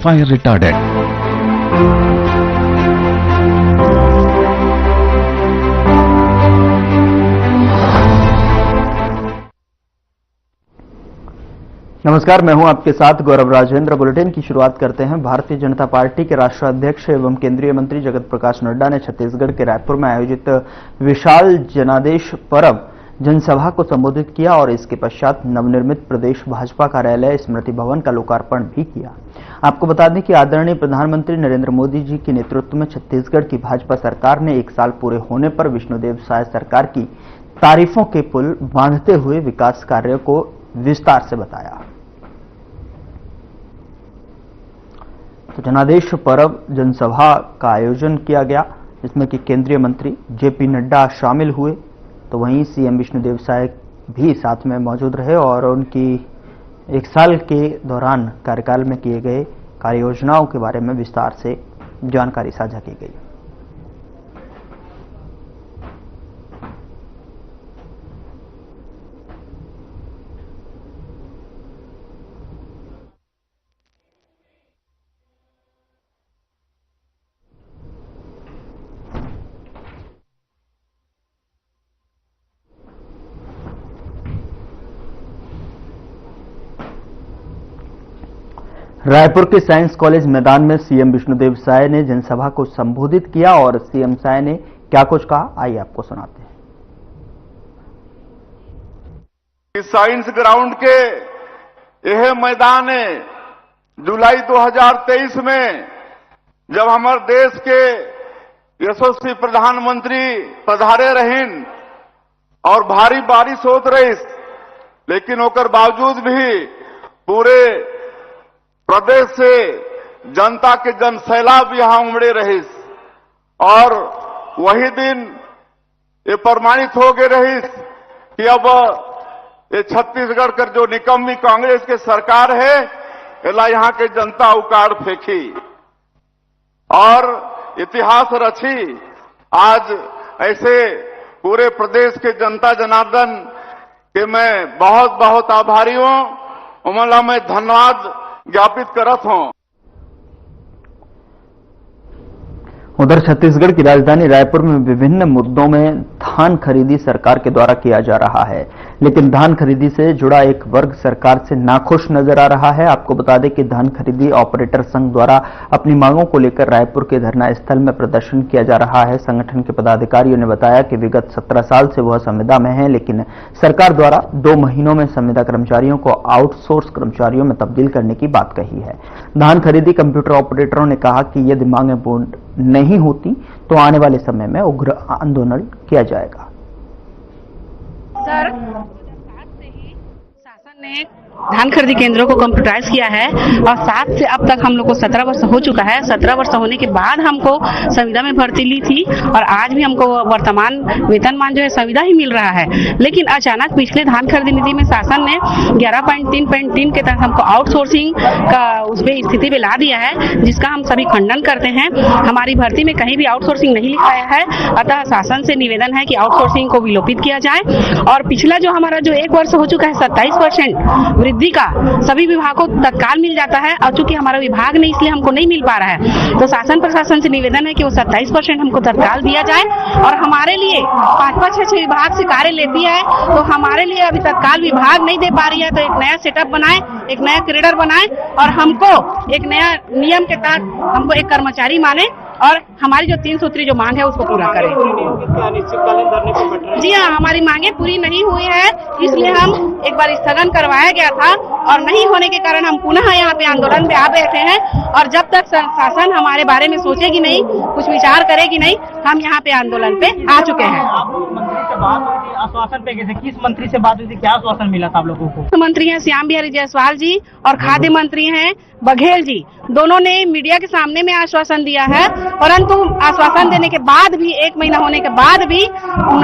fire retardant. नमस्कार, मैं हूं आपके साथ गौरव राजेंद्र। बुलेटिन की शुरुआत करते हैं। भारतीय जनता पार्टी के राष्ट्रीय अध्यक्ष एवं केंद्रीय मंत्री जगत प्रकाश नड्डा ने छत्तीसगढ़ के रायपुर में आयोजित विशाल जनादेश पर्व जनसभा को संबोधित किया और इसके पश्चात नवनिर्मित प्रदेश भाजपा कार्यालय स्मृति भवन का लोकार्पण भी किया। आपको बता दें कि आदरणीय प्रधानमंत्री नरेंद्र मोदी जी के नेतृत्व में छत्तीसगढ़ की भाजपा सरकार ने 1 साल पूरे होने पर विष्णुदेव साय सरकार की तारीफों के पुल बांधते हुए विकास कार्य को विस्तार से बताया। तो जनादेश पर्व जनसभा का आयोजन किया गया, जिसमें कि केंद्रीय मंत्री जेपी नड्डा शामिल हुए, तो वहीं सीएम विष्णुदेव साय भी साथ में मौजूद रहे और उनकी 1 साल के दौरान कार्यकाल में किए गए कार्य योजनाओं के बारे में विस्तार से जानकारी साझा की गई। रायपुर के साइंस कॉलेज मैदान में सीएम विष्णुदेव साय ने जनसभा को संबोधित किया और सीएम साय ने क्या कुछ कहा, आइए आपको सुनाते हैं। इस साइंस ग्राउंड के यह मैदान है, जुलाई 2023 में जब हमारे देश के यशस्वी प्रधानमंत्री पधारे रहीन और भारी बारिश होत रही, लेकिन ओकर बावजूद भी पूरे प्रदेश से जनता के जन सैलाब यहां उमड़े रही और वही दिन ये प्रमाणित हो गए रही कि अब ये छत्तीसगढ़ का जो निकम्मी कांग्रेस के सरकार है, एला यहां के जनता उकाड़ फेंकी और इतिहास रची। आज ऐसे पूरे प्रदेश के जनता जनार्दन के मैं बहुत बहुत आभारी हूं, उमला मैं धन्यवाद ज्ञापित करत हूं। उधर छत्तीसगढ़ की राजधानी रायपुर में विभिन्न मुद्दों में धान खरीदी सरकार के द्वारा किया जा रहा है, लेकिन धान खरीदी से जुड़ा एक वर्ग सरकार से नाखुश नजर आ रहा है। आपको बता दें कि धान खरीदी ऑपरेटर संघ द्वारा अपनी मांगों को लेकर रायपुर के धरना स्थल में प्रदर्शन किया जा रहा है। संगठन के पदाधिकारियों ने बताया कि विगत 17 साल से वह संविदा में है, लेकिन सरकार द्वारा 2 महीनों में संविदा कर्मचारियों को आउटसोर्स कर्मचारियों में तब्दील करने की बात कही है। धान खरीदी कंप्यूटर ऑपरेटरों ने कहा कि यदि मांगें पूर्ण नहीं होती तो आने वाले समय में उग्र आंदोलन किया जाएगा। सर, 2007 से ही शासन ने धान खरीदी केंद्रों को कंप्यूटराइज किया है और 7 से अब तक हम लोग को 17 वर्ष हो चुका है। 17 वर्ष होने के बाद हमको संविदा में भर्ती ली थी और आज भी हमको वर्तमान वेतनमान जो है संविदा ही मिल रहा है। लेकिन अचानक पिछले धान खरीदी नीति में शासन ने 11.3.3 के तहत हमको आउटसोर्सिंग का उस पे स्थिति पे ला दिया है, जिसका हम सभी खंडन करते हैं। हमारी भर्ती में कहीं भी आउटसोर्सिंग नहीं लिखाया है, अतः शासन से निवेदन है कि आउटसोर्सिंग को विलोपित किया जाए। और पिछला जो हमारा जो 1 वर्ष हो चुका है 27% वृद्धि का सभी विभागों को तत्काल मिल जाता है और चूंकि हमारा विभाग नहीं, इसलिए हमको नहीं मिल पा रहा है। तो शासन प्रशासन से निवेदन है कि वो 27% हमको तत्काल दिया जाए और हमारे लिए 5-5, 6 विभाग से कार्य लेती है, तो हमारे लिए अभी तत्काल विभाग नहीं दे पा रही है, तो एक नया सेटअप बनाए, एक नया कैडर बनाए और हमको एक नया नियम के तहत हमको एक कर्मचारी माने और हमारी जो 3 सूत्री जो मांग है उसको पूरा करें। जी हाँ, हमारी मांगे पूरी नहीं हुई है, इसलिए हम एक बार स्थगन करवाया गया था और नहीं होने के कारण हम पुनः यहाँ पे आंदोलन पे आ बैठे हैं और जब तक शासन हमारे बारे में सोचेगी नहीं, कुछ विचार करेगी नहीं, हम यहाँ पे आंदोलन पे आ चुके हैं। मंत्री से बात हुई थी, आश्वासन पे गए थे, किस मंत्री से बात हुई थी, क्या आश्वासन मिला था आप लोगों को? मंत्री हैं श्याम बिहारी जायसवाल जी और खाद्य मंत्री हैं बघेल जी, दोनों ने मीडिया के सामने में आश्वासन दिया है, परंतु आश्वासन देने के बाद भी 1 महीना होने के बाद भी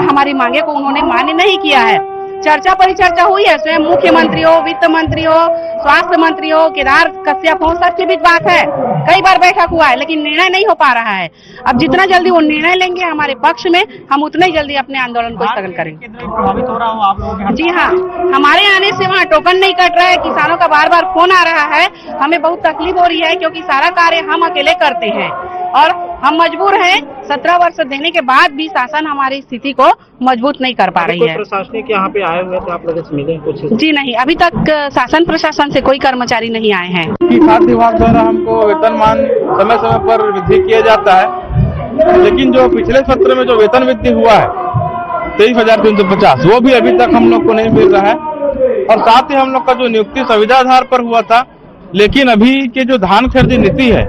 हमारी मांगे को उन्होंने मान्य नहीं किया है। चर्चा परिचर्चा हुई है, स्वयं मुख्यमंत्री हो, वित्त मंत्री हो, स्वास्थ्य मंत्री हो, केदार कश्यप हो, सबके बीच बात है, कई बार बैठक हुआ है, लेकिन निर्णय नहीं हो पा रहा है। अब जितना जल्दी वो निर्णय लेंगे हमारे पक्ष में, हम उतना ही जल्दी अपने आंदोलन को स्थगन करेंगे। प्रभावित हो रहा हो आप लोगों के? जी हाँ, हमारे आने से वहाँ टोकन नहीं कट रहा है, किसानों का बार बार फोन आ रहा है, हमें बहुत तकलीफ हो रही है, क्योंकि सारा कार्य हम अकेले करते हैं और हम मजबूर हैं। 17 वर्ष देने के बाद भी शासन हमारी स्थिति को मजबूत नहीं कर पा रही है। प्रशासनिक यहाँ पे आए हुए थे, आप लोगों से मिले कुछ? जी नहीं, अभी तक शासन प्रशासन से कोई कर्मचारी नहीं आए हैं। खाद्य विभाग द्वारा हमको वेतनमान समय समय पर वृद्धि किया जाता है, लेकिन जो पिछले सत्र में जो वेतन वृद्धि हुआ है 23,350, वो भी अभी तक हम लोग को नहीं मिल रहा है। और साथ ही हम लोग का जो नियुक्ति संविदा आधार पर हुआ था, लेकिन अभी के जो धान खरीदी नीति है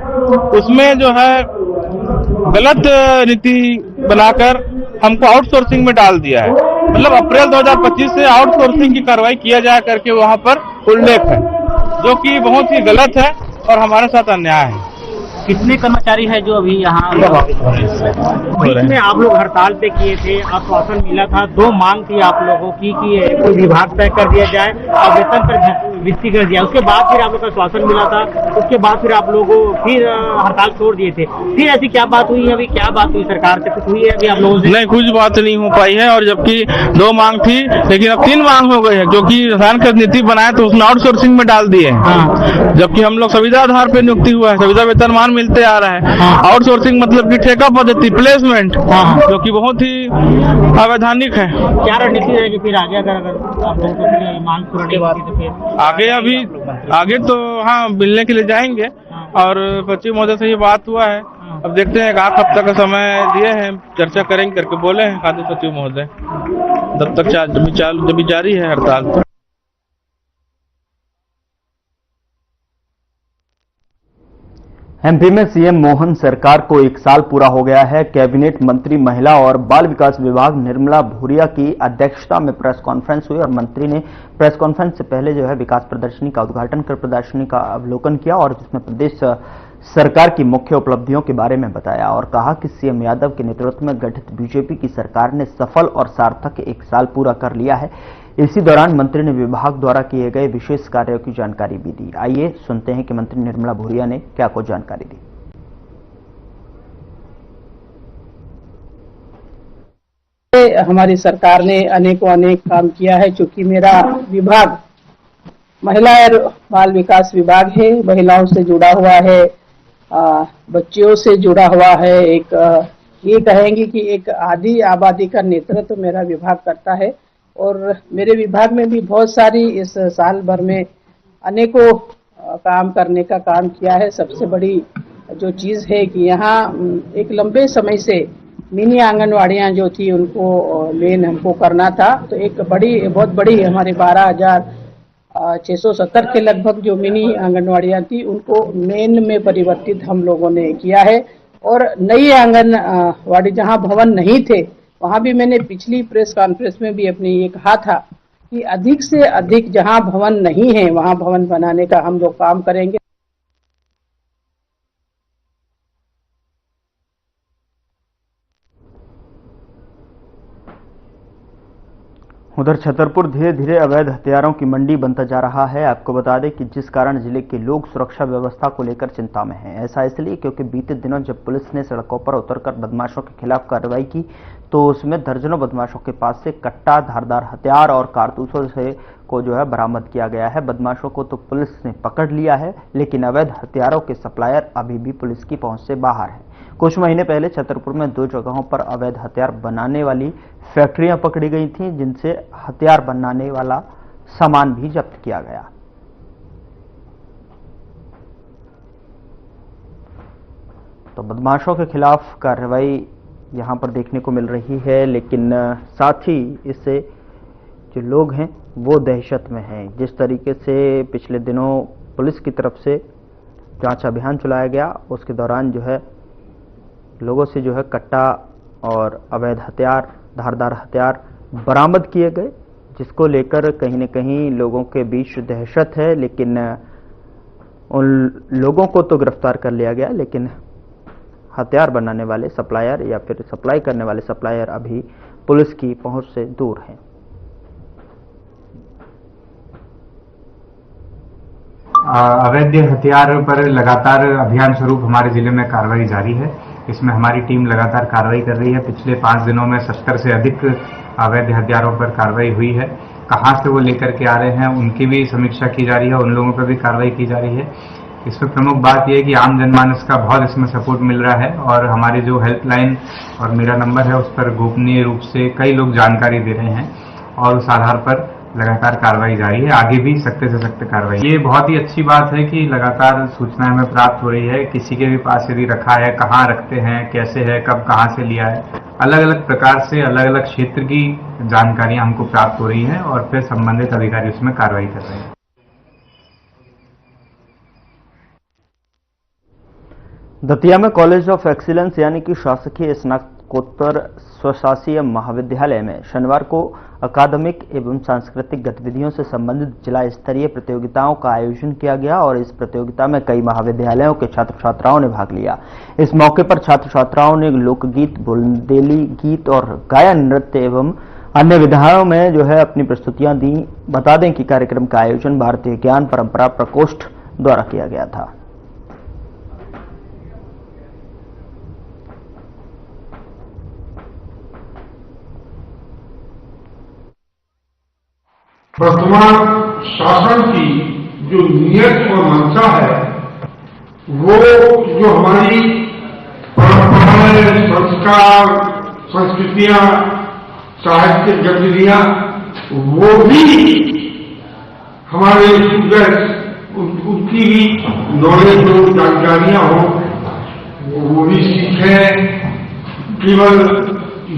उसमें जो है गलत नीति बनाकर हमको आउटसोर्सिंग में डाल दिया है। मतलब अप्रैल 2025 से आउटसोर्सिंग की कार्रवाई किया जाए करके वहाँ पर उल्लेख है, जो कि बहुत ही गलत है और हमारे साथ अन्याय है। कितने कर्मचारी है जो अभी यहाँ प्रभावित हो रहे हैं? इसमें आप लोग हड़ताल पे किए थे, आश्वासन मिला था, 2 मांग थी आप लोगों की कि कोई विभाग तय कर दिया जाए और वेतन पर वृद्धि कर दिया। उसके बाद फिर आप लोग का आश्वासन मिला था, उसके बाद फिर आप लोगों फिर हड़ताल छोड़ दिए थे। फिर ऐसी क्या बात हुई? अभी क्या बात हुई सरकार से? कुछ हुई है अभी आप लोगों से? नहीं, कुछ बात नहीं हो पाई है। और जबकि 2 मांग थी, लेकिन अब 3 मांग हो गई है, क्योंकि धान खरीद नीति बनाया तो उसने आउटसोर्सिंग में डाल दिए हैं। जबकि हम लोग संविदा आधार पर नियुक्ति हुआ है, संविदा वेतनमान मिलते आ रहा है। आउटसोर्सिंग मतलब कि ठेका पद्धति, प्लेसमेंट, जो कि बहुत ही अवैधानिक है। क्या रणनीति रहेगी फिर आगे अगर आप लोगों को मांग पूरा के बाद? तो फिर आगे तो हाँ मिलने के लिए जाएंगे। और सचिव महोदय से ये बात हुआ है, अब देखते हैं, 1 हफ्ता का समय दिए हैं, चर्चा करेंगे करके बोले हैं खाद्य सचिव महोदय। तब तक जब भी जारी है हड़ताल। एमपी में सीएम मोहन सरकार को 1 साल पूरा हो गया है। कैबिनेट मंत्री महिला और बाल विकास विभाग निर्मला भूरिया की अध्यक्षता में प्रेस कॉन्फ्रेंस हुई और मंत्री ने प्रेस कॉन्फ्रेंस से पहले जो है विकास प्रदर्शनी का उद्घाटन कर प्रदर्शनी का अवलोकन किया और जिसमें प्रदेश सरकार की मुख्य उपलब्धियों के बारे में बताया और कहा कि सीएम यादव के नेतृत्व में गठित बीजेपी की सरकार ने सफल और सार्थक 1 साल पूरा कर लिया है। इसी दौरान मंत्री ने विभाग द्वारा किए गए विशेष कार्यों की जानकारी भी दी। आइए सुनते हैं कि मंत्री निर्मला भूरिया ने क्या कुछ जानकारी दी। हमारी सरकार ने अनेक काम किया है। चूंकि मेरा विभाग महिला और बाल विकास विभाग है, महिलाओं से जुड़ा हुआ है, बच्चियों से जुड़ा हुआ है। ये कहेंगे कि एक आधी आबादी का नेतृत्व मेरा विभाग करता है और मेरे विभाग में भी बहुत सारी इस साल भर में अनेकों काम करने का काम किया है। सबसे बड़ी जो चीज़ है कि यहाँ एक लंबे समय से मिनी आंगनवाड़ियाँ जो थी उनको मेन हमको करना था। तो एक बहुत बड़ी हमारे 12,670 के लगभग जो मिनी आंगनवाड़ियाँ थी उनको मेन में परिवर्तित हम लोगों ने किया है। और नई आंगनवाड़ी जहाँ भवन नहीं थे वहाँ भी मैंने पिछली प्रेस कॉन्फ्रेंस में भी अपने ये कहा था कि अधिक से अधिक जहाँ भवन नहीं है वहाँ भवन बनाने का हम लोग काम करेंगे। उधर छतरपुर धीरे धीरे अवैध हथियारों की मंडी बनता जा रहा है। आपको बता दें कि जिस कारण जिले के लोग सुरक्षा व्यवस्था को लेकर चिंता में हैं। ऐसा इसलिए क्योंकि बीते दिनों जब पुलिस ने सड़कों पर उतरकर बदमाशों के खिलाफ कार्रवाई की तो उसमें दर्जनों बदमाशों के पास से कट्टा, धारदार हथियार और कारतूसों से को जो है बरामद किया गया है। बदमाशों को तो पुलिस ने पकड़ लिया है, लेकिन अवैध हथियारों के सप्लायर अभी भी पुलिस की पहुंच से बाहर हैं। कुछ महीने पहले छतरपुर में 2 जगहों पर अवैध हथियार बनाने वाली फैक्ट्रियां पकड़ी गई थीं, जिनसे हथियार बनाने वाला सामान भी जब्त किया गया। तो बदमाशों के खिलाफ कार्रवाई यहां पर देखने को मिल रही है, लेकिन साथ ही इससे जो लोग हैं वो दहशत में हैं। जिस तरीके से पिछले दिनों पुलिस की तरफ से जांच अभियान चलाया गया, उसके दौरान जो है लोगों से जो है कट्टा और अवैध हथियार, धारदार हथियार बरामद किए गए, जिसको लेकर कहीं न कहीं लोगों के बीच दहशत है। लेकिन उन लोगों को तो गिरफ्तार कर लिया गया, लेकिन हथियार बनाने वाले सप्लायर या फिर सप्लाई करने वाले सप्लायर अभी पुलिस की पहुंच से दूर हैं। अवैध हथियार पर लगातार अभियान स्वरूप हमारे जिले में कार्रवाई जारी है। इसमें हमारी टीम लगातार कार्रवाई कर रही है। पिछले 5 दिनों में 70 से अधिक अवैध हथियारों पर कार्रवाई हुई है। कहां से वो लेकर के आ रहे हैं उनकी भी समीक्षा की जा रही है, उन लोगों पर भी कार्रवाई की जा रही है। इसमें प्रमुख बात यह है कि आम जनमानस का बहुत इसमें सपोर्ट मिल रहा है और हमारी जो हेल्पलाइन और मेरा नंबर है उस पर गोपनीय रूप से कई लोग जानकारी दे रहे हैं और उस आधार पर लगातार कार्रवाई जारी है। आगे भी सख्त से सख्त कार्रवाई। ये बहुत ही अच्छी बात है कि लगातार सूचनाएं हमें प्राप्त हो रही है। किसी के भी पास यदि रखा है, कहाँ रखते हैं, कैसे है, कब कहाँ से लिया है, अलग अलग प्रकार से अलग अलग क्षेत्र की जानकारियां हमको प्राप्त हो रही हैं और फिर संबंधित अधिकारी उसमें कार्रवाई कर रहे हैं। दतिया में कॉलेज ऑफ एक्सीलेंस यानी कि शासकीय स्नातकोत्तर स्वशासीय महाविद्यालय में शनिवार को अकादमिक एवं सांस्कृतिक गतिविधियों से संबंधित जिला स्तरीय प्रतियोगिताओं का आयोजन किया गया और इस प्रतियोगिता में कई महाविद्यालयों के छात्र छात्राओं ने भाग लिया। इस मौके पर छात्र छात्राओं ने लोकगीत, बुंदेली गीत और गायन, नृत्य एवं अन्य विधाओं में जो है अपनी प्रस्तुतियां दी। बता दें कि कार्यक्रम का आयोजन भारतीय ज्ञान परंपरा प्रकोष्ठ द्वारा किया गया था। वर्तमान शासन की जो नियत और मंशा है वो जो हमारी परंपराएं, संस्कार, संस्कृतियां, साहित्यिक गतिविधियां वो भी हमारे स्टूडेंट्स उनकी भी नॉलेज हो, जानकारियां हो, वो भी सीखें। केवल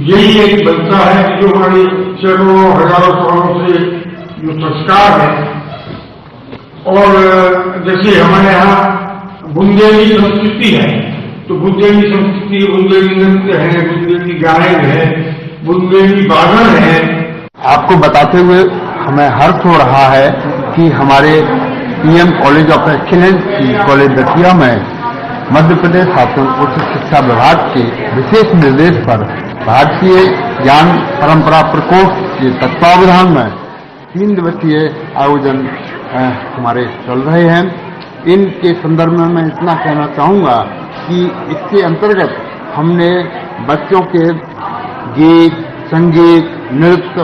यही एक बनता है जो हमारी सैकड़ों हजारों सालों से जो संस्कार है। और जैसे हमारे यहाँ बुंदेली संस्कृति है तो बुंदेली संस्कृति, बुंदेली नृत्य है, बुंदेली गायन है, बुंदेली वादन है। आपको बताते हुए हमें हर्ष हो रहा है कि हमारे PM college of excellence college Datia में मध्य प्रदेश शासन उच्च शिक्षा विभाग के विशेष निर्देश पर भारतीय ज्ञान परंपरा प्रकोष्ठ के तत्वावधान में 3 दिवसीय आयोजन हमारे चल रहे हैं। इनके संदर्भ में मैं इतना कहना चाहूँगा कि इसके अंतर्गत हमने बच्चों के गीत, संगीत, नृत्य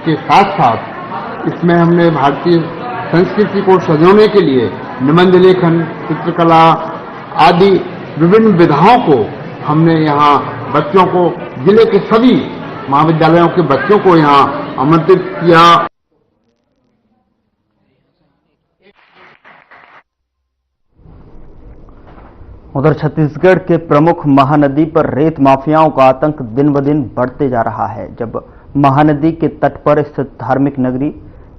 के साथ साथ इसमें हमने भारतीय संस्कृति को सजोने के लिए निबंध लेखन, चित्रकला आदि विभिन्न विधाओं को हमने यहाँ बच्चों को, जिले के सभी महाविद्यालयों के बच्चों को यहाँ आमंत्रित किया। उधर छत्तीसगढ़ के प्रमुख महानदी पर रेत माफियाओं का आतंक दिन ब दिन बढ़ते जा रहा है। जब महानदी के तट पर स्थित धार्मिक नगरी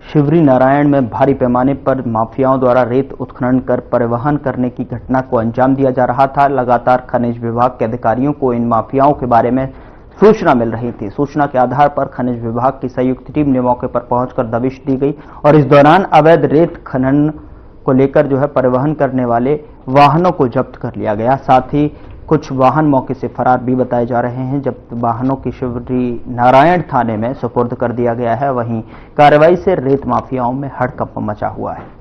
शिवरी नारायण में भारी पैमाने पर माफियाओं द्वारा रेत उत्खनन कर परिवहन करने की घटना को अंजाम दिया जा रहा था, लगातार खनिज विभाग के अधिकारियों को इन माफियाओं के बारे में सूचना मिल रही थी। सूचना के आधार पर खनिज विभाग की संयुक्त टीम ने मौके पर पहुंचकर दबिश दी गई और इस दौरान अवैध रेत खनन को लेकर जो है परिवहन करने वाले वाहनों को जब्त कर लिया गया। साथ ही कुछ वाहन मौके से फरार भी बताए जा रहे हैं। जब्त वाहनों की शिवरी नारायण थाने में सुपुर्द कर दिया गया है। वहीं कार्रवाई से रेत माफियाओं में हड़कंप मचा हुआ है।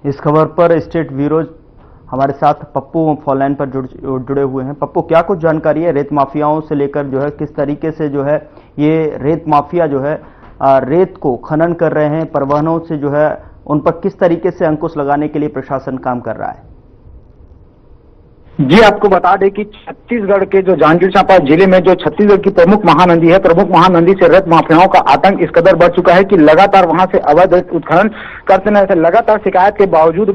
इस खबर पर स्टेट ब्यूरो हमारे साथ पप्पू फोन लाइन पर जुड़े हुए हैं। पप्पू, क्या कुछ जानकारी है रेत माफियाओं से लेकर जो है किस तरीके से जो है ये रेत माफिया जो है रेत को खनन कर रहे हैं, परिवहनों से जो है उन पर किस तरीके से अंकुश लगाने के लिए प्रशासन काम कर रहा है? जी आपको बता दें कि छत्तीसगढ़ के जो जांजगीर चांपा जिले में जो छत्तीसगढ़ की प्रमुख महानदी है, प्रमुख महानदी से रेत माफियाओं का आतंक इस कदर बढ़ चुका है कि लगातार वहां से अवैध रेत उत्खनन करते न लगातार शिकायत के बावजूद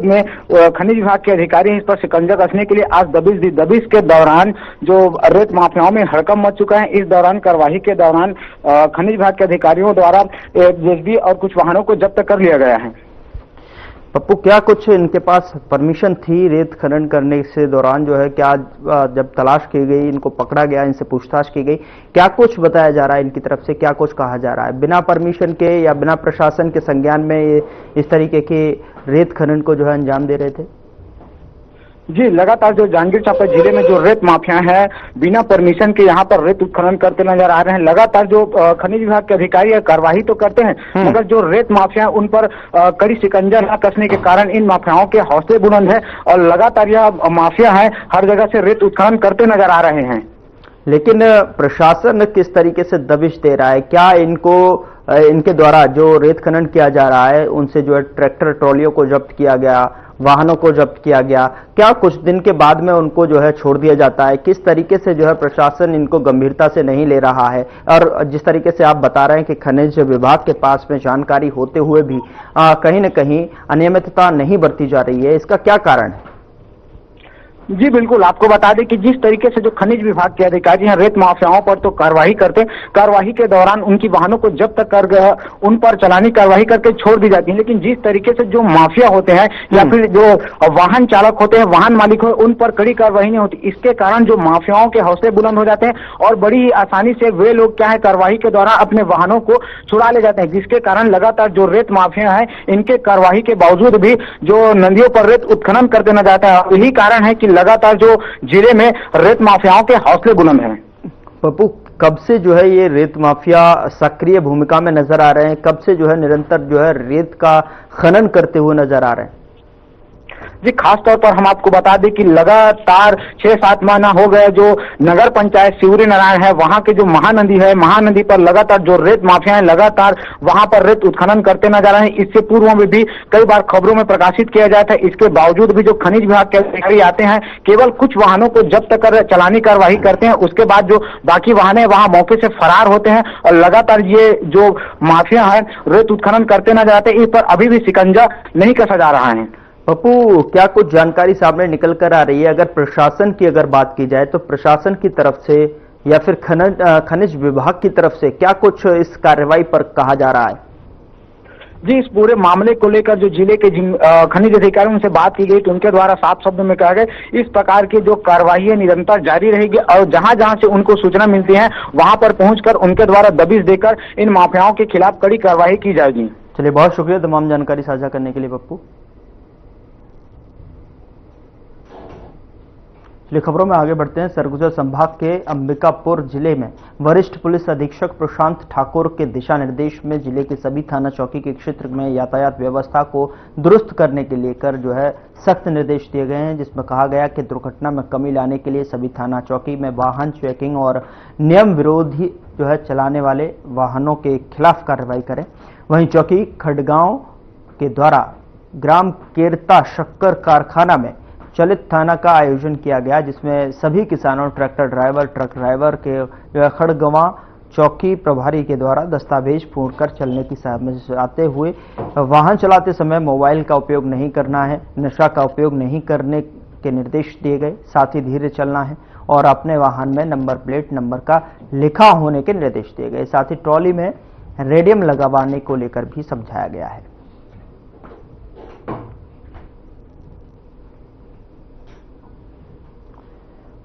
में खनिज विभाग के अधिकारी इस पर शिकंजा कसने के लिए आज दबिश दी। दबिश के दौरान जो रेत माफियाओं में हड़कंप मच चुका है। इस दौरान कार्यवाही के दौरान खनिज विभाग के अधिकारियों द्वारा जेसीबी और कुछ वाहनों को जब्त कर लिया गया है। पप्पू, क्या कुछ इनके पास परमिशन थी रेत खनन करने से दौरान जो है, क्या जब तलाश की गई, इनको पकड़ा गया, इनसे पूछताछ की गई, क्या कुछ बताया जा रहा है इनकी तरफ से, क्या कुछ कहा जा रहा है? बिना परमिशन के या बिना प्रशासन के संज्ञान में ये इस तरीके के रेत खनन को जो है अंजाम दे रहे थे? जी, लगातार जो जांजगीर चांपा जिले में जो रेत माफिया हैं बिना परमिशन के यहाँ पर रेत उत्खनन करते नजर आ रहे हैं। लगातार जो खनिज विभाग के अधिकारी कार्रवाई तो करते हैं, मगर जो रेत माफिया उन पर कड़ी शिकंजा न कसने के कारण इन माफियाओं के हौसले बुलंद है और लगातार यह माफिया है हर जगह से रेत उत्खनन करते नजर आ रहे हैं। लेकिन प्रशासन किस तरीके से दबिश दे रहा है? क्या इनके द्वारा जो रेत खनन किया जा रहा है उनसे जो है ट्रैक्टर ट्रॉलियों को जब्त किया गया, वाहनों को जब्त किया गया, क्या कुछ दिन के बाद में उनको जो है छोड़ दिया जाता है? किस तरीके से जो है प्रशासन इनको गंभीरता से नहीं ले रहा है? और जिस तरीके से आप बता रहे हैं कि खनिज विभाग के पास में जानकारी होते हुए भी कहीं न कहीं अनियमितता नहीं बरती जा रही है, इसका क्या कारण है? जी बिल्कुल, आपको बता दें कि जिस तरीके से जो खनिज विभाग के अधिकारी हैं रेत माफियाओं पर तो कार्रवाई करते, कार्रवाई के दौरान उनकी वाहनों को जब्त कर उन पर चालानी कार्रवाई करके छोड़ दी जाती है। लेकिन जिस तरीके से जो माफिया होते हैं या फिर जो वाहन चालक होते हैं, वाहन मालिक हो, उन पर कड़ी कार्रवाई नहीं होती। इसके कारण जो माफियाओं के हौसले बुलंद हो जाते हैं और बड़ी ही आसानी से वे लोग क्या है कार्रवाई के दौरान अपने वाहनों को छुड़ा ले जाते हैं, जिसके कारण लगातार जो रेत माफिया है इनके कार्रवाई के बावजूद भी जो नदियों पर रेत उत्खनन करते न जाता है। यही कारण है कि लगातार जो जिले में रेत माफियाओं के हौसले बुलंद हैं। पप्पू, कब से जो है ये रेत माफिया सक्रिय भूमिका में नजर आ रहे हैं? कब से जो है निरंतर जो है रेत का खनन करते हुए नजर आ रहे हैं? जी, खास तौर पर हम आपको बता दें कि लगातार 6-7 महीना हो गए जो नगर पंचायत शिवरी नारायण है, वहां के जो महानदी है, महानदी पर लगातार जो रेत माफिया है लगातार वहां पर रेत उत्खनन करते नजर आ रहे हैं। इससे पूर्व में भी कई बार खबरों में प्रकाशित किया जाता है। इसके बावजूद भी जो खनिज विभाग के अधिकारी आते हैं केवल कुछ वाहनों को जब्त कर चालानी कार्रवाई करते हैं, उसके बाद जो बाकी वाहन है वहां मौके से फरार होते हैं और लगातार ये जो माफिया है रेत उत्खनन करते नजर आते हैं। इस पर अभी भी शिकंजा नहीं कसा जा रहा है। पप्पू, क्या कुछ जानकारी सामने निकल कर आ रही है? अगर प्रशासन की अगर बात की जाए तो प्रशासन की तरफ से या फिर खनिज विभाग की तरफ से क्या कुछ इस कार्रवाई पर कहा जा रहा है? जी, इस पूरे मामले को लेकर जो जिले के खनिज अधिकारियों से बात की गई तो उनके द्वारा साफ शब्दों में कहा गया इस प्रकार की जो कार्रवाई है निरंतर जारी रहेगी और जहां जहां से उनको सूचना मिलती है वहां पर पहुंचकर उनके द्वारा दबिश देकर इन माफियाओं के खिलाफ कड़ी कार्रवाई की जाएगी। चलिए, बहुत शुक्रिया तमाम जानकारी साझा करने के लिए पप्पू। खबरों में आगे बढ़ते हैं। सरगुजा संभाग के अंबिकापुर जिले में वरिष्ठ पुलिस अधीक्षक प्रशांत ठाकुर के दिशा निर्देश में जिले के सभी थाना चौकी के क्षेत्र में यातायात व्यवस्था को दुरुस्त करने के लेकर जो है सख्त निर्देश दिए गए हैं, जिसमें कहा गया कि दुर्घटना में कमी लाने के लिए सभी थाना चौकी में वाहन चेकिंग और नियम विरोधी जो है चलाने वाले वाहनों के खिलाफ कार्रवाई करें। वहीं चौकी खड़गांव के द्वारा ग्राम केरता शक्कर कारखाना में चलित थाना का आयोजन किया गया, जिसमें सभी किसानों, ट्रैक्टर ड्राइवर, ट्रक ड्राइवर के खड़गवां चौकी प्रभारी के द्वारा दस्तावेज पूर्ण कर चलने की समझ आते हुए वाहन चलाते समय मोबाइल का उपयोग नहीं करना है, नशा का उपयोग नहीं करने के निर्देश दिए गए। साथ ही धीरे चलना है और अपने वाहन में नंबर प्लेट नंबर का लिखा होने के निर्देश दिए गए। साथ ही ट्रॉली में रेडियम लगवाने को लेकर भी समझाया गया है।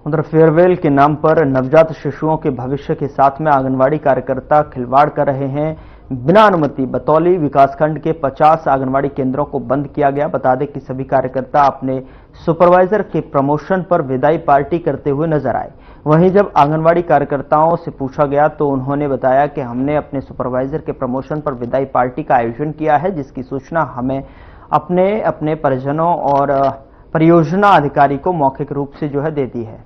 उधर फेयरवेल के नाम पर नवजात शिशुओं के भविष्य के साथ में आंगनवाड़ी कार्यकर्ता खिलवाड़ कर रहे हैं। बिना अनुमति बतौली विकासखंड के 50 आंगनवाड़ी केंद्रों को बंद किया गया। बता दें कि सभी कार्यकर्ता अपने सुपरवाइजर के प्रमोशन पर विदाई पार्टी करते हुए नजर आए। वहीं जब आंगनवाड़ी कार्यकर्ताओं से पूछा गया तो उन्होंने बताया कि हमने अपने सुपरवाइजर के प्रमोशन पर विदाई पार्टी का आयोजन किया है, जिसकी सूचना हमें अपने परिजनों और परियोजना अधिकारी को मौखिक रूप से जो है दे दी है।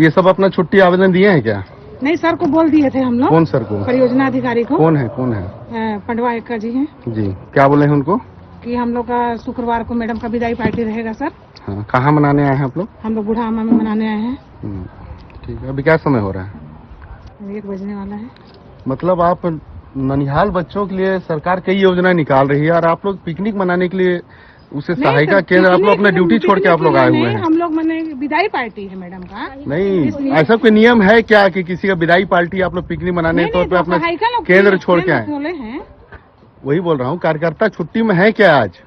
ये सब अपना छुट्टी आवेदन दिए हैं क्या? नहीं, सर को बोल दिए थे हम लोग। कौन सर को? परियोजना अधिकारी को। कौन है? पंडवा एक्का जी हैं। जी, क्या बोले हैं उनको? कि हम लोग का शुक्रवार को मैडम का विदाई पार्टी रहेगा सर। हाँ, कहाँ मनाने आए हैं आप लोग? हम लोग बूढ़ा आमा में मनाने आए हैं। ठीक है, अभी क्या समय हो रहा है? 1 बजने वाला है। मतलब आप ननिहाल बच्चों के लिए सरकार कई योजनाएं निकाल रही है और आप लोग पिकनिक मनाने के लिए उसे सहायता केंद्र आप लोग अपना ड्यूटी छोड़ के आप लोग आए हुए हैं। हम लोग मैंने विदाई पार्टी है मैडम का। नहीं, ऐसा कोई नियम है क्या कि किसी का विदाई पार्टी आप लोग पिकनिक मनाने के तौर पे अपना केंद्र छोड़ के आए? वही बोल रहा हूँ, कार्यकर्ता छुट्टी में है क्या आज?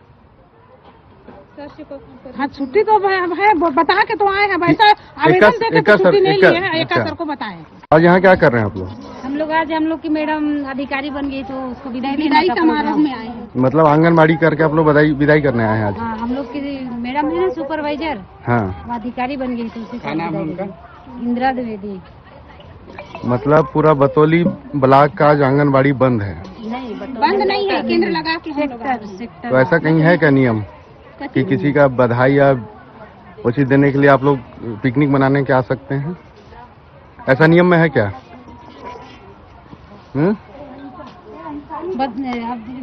हाँ, छुट्टी तो है, बता के तो आए हैं। वैसा आवेदन देके तो छुट्टी नहीं लिए हैं, एक सर को बताएं। आज यहाँ क्या कर रहे हैं आप लोग? हम लोग की मैडम अधिकारी बन गई तो उसको विदाई समारोह में आए हैं। मतलब आंगनबाड़ी करके आप लोग विदाई करने आए हैं आज? हाँ, हम लोग की मैडम है ना सुपरवाइजर, हाँ, वो अधिकारी बन गई तो उसी का नाम उनका इंदिरा द्विवेदी। मतलब पूरा बतौली ब्लॉक का आज आंगनबाड़ी बंद है? नहीं, बंद नहीं है, केंद्र लगा के सेक्टर। तो ऐसा कहीं है क्या नियम कि किसी का बधाई या उचित देने के लिए आप लोग पिकनिक मनाने के आ सकते हैं? ऐसा नियम में है क्या?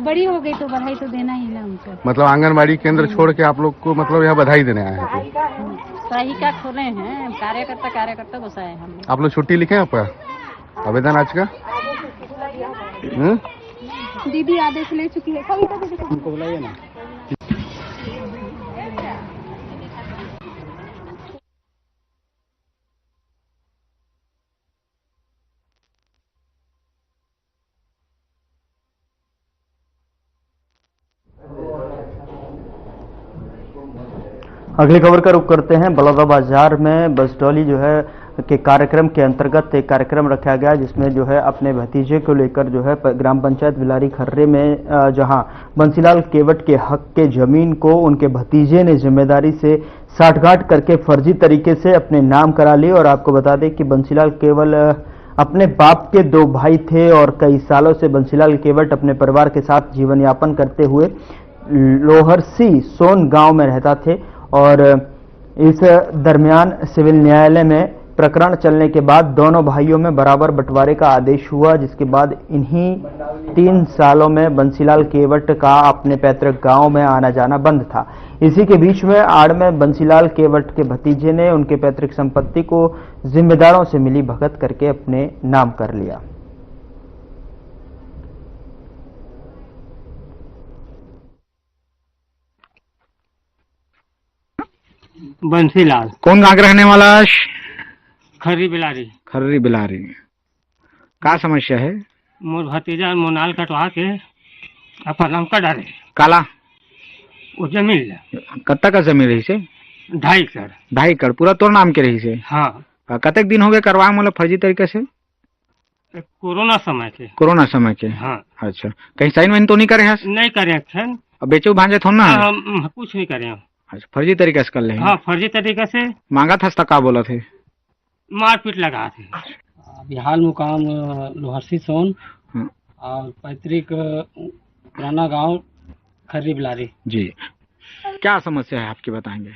बड़ी हो गई तो बधाई तो देना ही ना उनको। मतलब आंगनबाड़ी केंद्र छोड़ के आप लोग को मतलब यहाँ बधाई देने आए हैं? सहायिका खोले हैं, कार्यकर्ता घुसाए हैं हम। आप लोग छुट्टी लिखे आपका आवेदन आज का? दीदी आदेश ले चुकी है। उनको बुलाइए ना। अगली खबर का रुख करते हैं। बलौदाबाजार में बसडौली जो है के कार्यक्रम के अंतर्गत एक कार्यक्रम रखा गया जिसमें जो है अपने भतीजे को लेकर जो है ग्राम पंचायत बिलारी खर्रे में जहां बंसीलाल केवट के हक के जमीन को उनके भतीजे ने जिम्मेदारी से साठगांठ करके फर्जी तरीके से अपने नाम करा ली। और आपको बता दें कि बंसीलाल केवल अपने बाप के 2 भाई थे और कई सालों से बंसीलाल केवट अपने परिवार के साथ जीवन यापन करते हुए लोहरसी सोन गांव में रहता थे। और इस दरमियान सिविल न्यायालय में प्रकरण चलने के बाद दोनों भाइयों में बराबर बंटवारे का आदेश हुआ, जिसके बाद इन्हीं 3 सालों में बंसीलाल केवट का अपने पैतृक गांव में आना जाना बंद था। इसी के बीच में आड़ में बंसीलाल केवट के भतीजे ने उनके पैतृक संपत्ति को जिम्मेदारों से मिली भगत करके अपने नाम कर लिया। बंसीलाल। कौन गांव के रहने वाला? खर्री बिलारी। खर्री बिलारी। का समस्या है? मोर भतीजा मोनाल कटवा के अपन नाम का डाले काला वो जमीन कत्ता का जमीन रही से 2.5 एकड़। 2.5 एकड़ पूरा तोर नाम के रही से? हाँ। कतक दिन हो गए करवा मतलब फर्जी तरीके से? कोरोना समय के। कोरोना समय के? हाँ। अच्छा, कहीं साइन वाइन तो नहीं करे हैं? नहीं करे थे। अब बेचो भांजे थो ना? कुछ नहीं करे। अच्छा, फर्जी तरीके से कर ले? हाँ, फर्जी तरीके से मांगा था का बोला थे? मारपीट लगा थे। बिहार मुकाम लोहरसी सोन और पैतृक पुराना गांव खर्री बिलारी। जी, क्या समस्या है आपकी बताएंगे?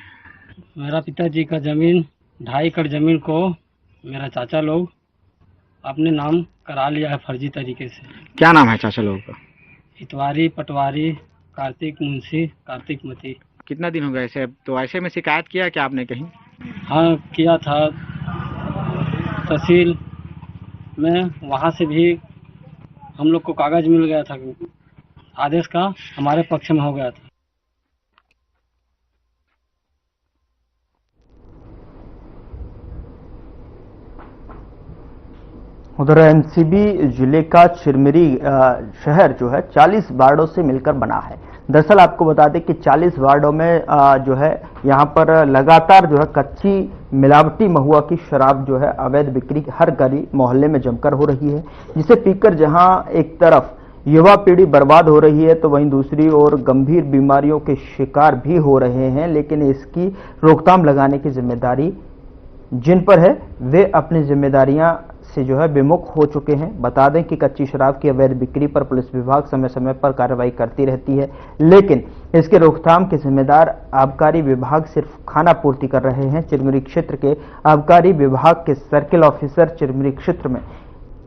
मेरा पिताजी का जमीन 2.5 एकड़ जमीन को मेरा चाचा लोग अपने नाम करा लिया है फर्जी तरीके से। क्या नाम है चाचा लोगों का? इतवारी, पटवारी, कार्तिक मुंशी, कार्तिक मती। कितना दिन हो गए ऐसे? तो ऐसे में शिकायत किया क्या आपने कहीं? हाँ, किया था तहसील में, वहाँ से भी हम लोग को कागज मिल गया था, आदेश का हमारे पक्ष में हो गया था। उधर एनसीबी जिले का चिरमिरी शहर जो है 40 वार्डों से मिलकर बना है। दरअसल आपको बता दें कि 40 वार्डों में जो है यहाँ पर लगातार जो है कच्ची मिलावटी महुआ की शराब जो है अवैध बिक्री हर गली मोहल्ले में जमकर हो रही है, जिसे पीकर जहां एक तरफ युवा पीढ़ी बर्बाद हो रही है तो वहीं दूसरी ओर गंभीर बीमारियों के शिकार भी हो रहे हैं। लेकिन इसकी रोकथाम लगाने की जिम्मेदारी जिन पर है वे अपनी जिम्मेदारियां से जो है विमुख हो चुके हैं। बता दें कि कच्ची शराब की अवैध बिक्री पर पुलिस विभाग समय समय पर कार्रवाई करती रहती है, लेकिन इसके रोकथाम के जिम्मेदार आबकारी विभाग सिर्फ खाना पूर्ति कर रहे हैं। चिरमिरी क्षेत्र के आबकारी विभाग के सर्किल ऑफिसर चिरमिरी क्षेत्र में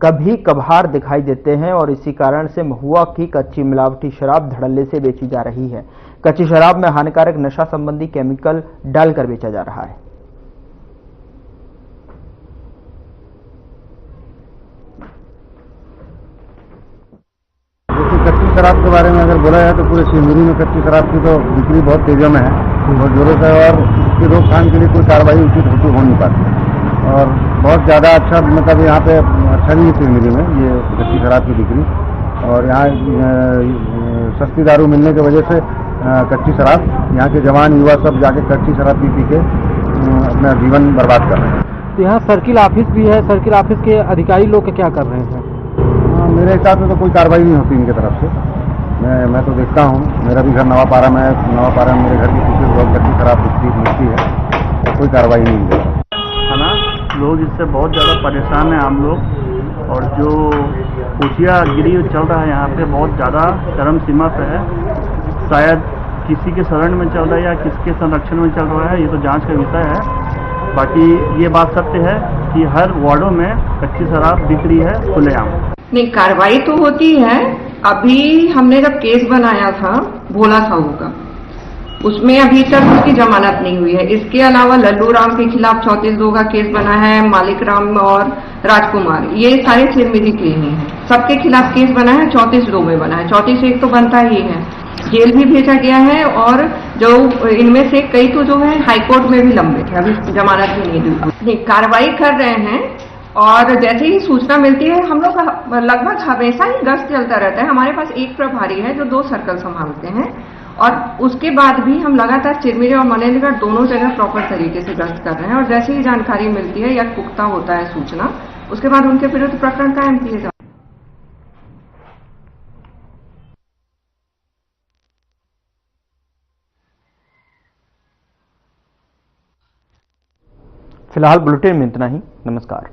कभी कभार दिखाई देते हैं और इसी कारण से महुआ की कच्ची मिलावटी शराब धड़ल्ले से बेची जा रही है। कच्ची शराब में हानिकारक नशा संबंधी केमिकल डालकर बेचा जा रहा है। कच्ची शराब के बारे में अगर बोला जाए तो पूरे सिंगुरी में कच्ची शराब की तो बिक्री बहुत तेजियों में है और जोरों से, और इसकी रोकथाम के लिए कोई कार्रवाई उचित हो नहीं पाती और बहुत ज़्यादा अच्छा मतलब यहाँ पे अच्छा नहीं है सिंगुरी में ये कच्ची शराब की बिक्री। और यहाँ सस्ती दारू मिलने की वजह से कच्ची शराब यहाँ के जवान युवा सब जाके कच्ची शराब पी के अपना जीवन बर्बाद कर रहे हैं। तो यहाँ सर्किल ऑफिस भी है, सर्किल ऑफिस के अधिकारी लोग क्या कर रहे हैं? मेरे हिसाब से तो कोई कार्रवाई नहीं होती इनकी तरफ से। मैं तो देखता हूँ, मेरा भी घर नवापारा में है, नवापारा में मेरे घर की पीछे बहुत कच्ची शराब मिलती है, तो कोई कार्रवाई नहीं होती है ना। लोग इससे बहुत ज़्यादा परेशान हैं आम लोग, और जो पूछियागिरी चल रहा है यहाँ पे बहुत ज़्यादा चरम सीमा पे है। शायद किसी के शरण में चल रहा है या किसके संरक्षण में चल रहा है, ये तो जांच का विषय है। बाकी ये बात सत्य है कि हर वार्डों में कच्ची शराब बिक रही है खुलेआम। नहीं, कार्रवाई तो होती है। अभी हमने जब केस बनाया था भोला साहू का, उसमें अभी तक उसकी जमानत नहीं हुई है। इसके अलावा लल्लू राम के खिलाफ 34(2) का केस बना है, मालिक राम और राजकुमार, ये सारे चिरमिरी के ही हैं। सबके खिलाफ केस बना है, 34(2) में बना है। 34(1) तो बनता ही है। जेल भी भेजा गया है और जो इनमें से कई तो जो है हाईकोर्ट में भी लंबित है, अभी जमानत भी नहीं दी। कार्रवाई कर रहे हैं और जैसे ही सूचना मिलती है हम लोग लगभग हमेशा ही गश्त चलता रहता है। हमारे पास एक प्रभारी है जो 2 सर्कल संभालते हैं और उसके बाद भी हम लगातार चिरमिरी और मनेन्द्रगढ़ दोनों जगह प्रॉपर तरीके से गश्त कर रहे हैं। और जैसे ही जानकारी मिलती है या पुख्ता होता है सूचना, उसके बाद उनके विरुद्ध प्रकरण कायम किए जाते हैं। फिलहाल बुलेटिन में इतना ही। नमस्कार।